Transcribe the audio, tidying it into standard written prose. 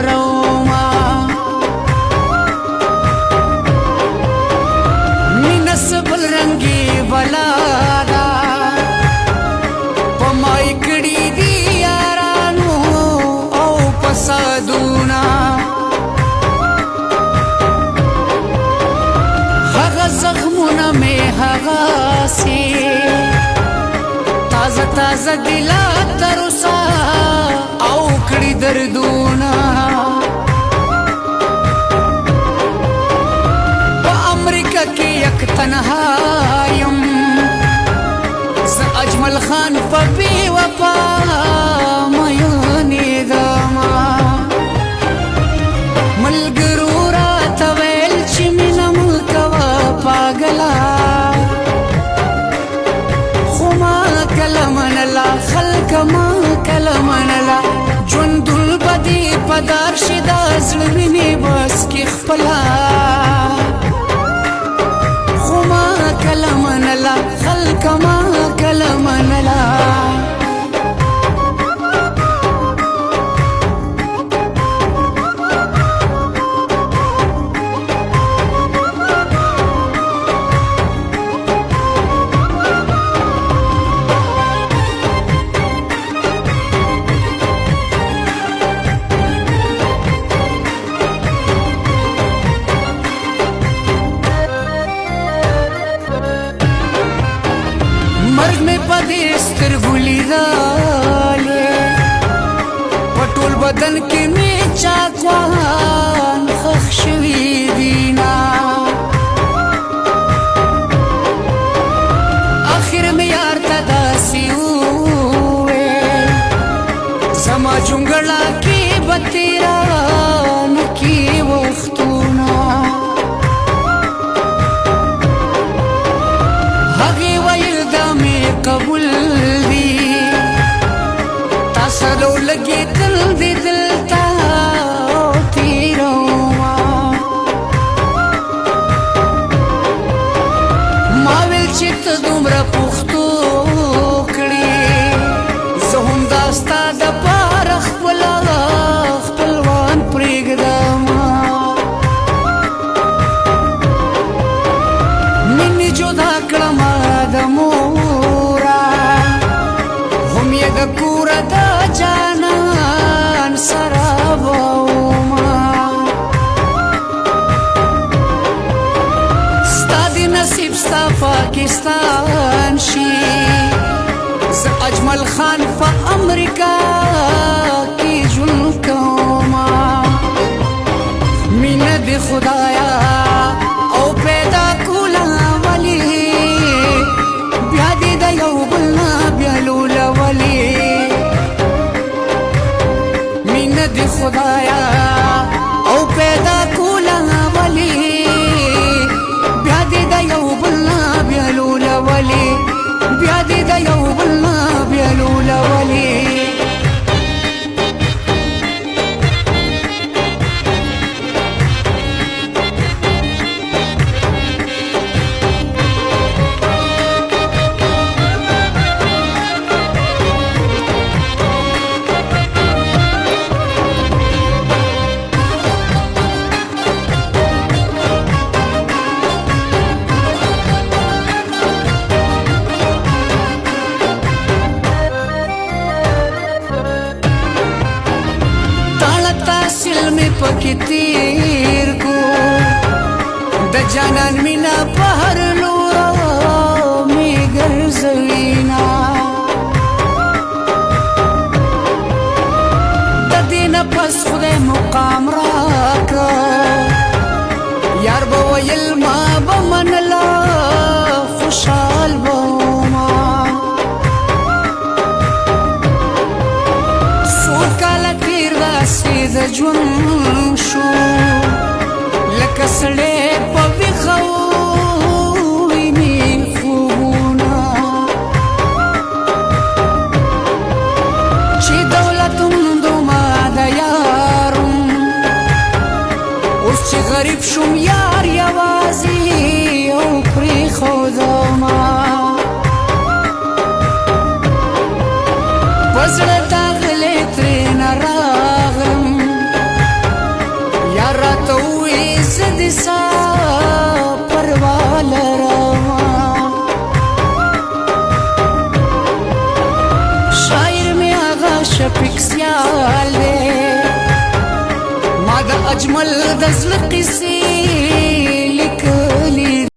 روما مینا سبل رنگی بلادا پمای کړي دي یارانو او فسادونا هغه زخمونه مې هغه سي تازه تازه دلا ترسا او کړي دردونه په امریکا کې یک تنها یم زه اجمل خان په بې وفا میینېدمه ملګرو راته ویل چې مینه مه کوه پاګله کله منلا خلک ما کله منلا ژوندون به دې په دار شي دا زړه وینې بس کې خپله خو ما کله منلا خلک ما کله منلا مرګ مې په دې سترګو لیدلې په ټول بدن کې مې چاکوان ښخ شوي دینه اخر مې یار ته داسې وویل زما جونګړه کې به تېرانه کې وختونه هغې ویل دا مې قبول دی تا سره ولګېدل دې دلته تېرومه ما ویل چې ته دومره پښتو کړې زه هم دا ستا دپاره خپلوان پرېږدمه مینې جدا کړمه د مورا هم یې د کوره د جانان سره بومه ستا د نصیب ستا پاکستان شي زه اجمل خان په امریکا کې ژوند کومه مینه د خدایا او پیدا کوله خدایا او پیدا کوله ولی بیا دې د یو بل نه بیلوله ولی بیا دې د یو بل نه بیلوله ولی پکې تیر کو د جانان مینا په هر لورو می ګرځوینا د دې نه پس خدای مقام راکړ یار به ویل ما به منله خوشحال بوما څو کاله تیر داسې د ژوند شو لکه سړی په ویښه ویني خوبونه چې دولت دومره د یارم اوس چې غریب شوم یار یوازې او پرېښودمه په زړه تاغلی ترېنه راغلم قصه پروا لرما شاعر می آغا شفیق سیال دے ما د اجمل د زړه قصې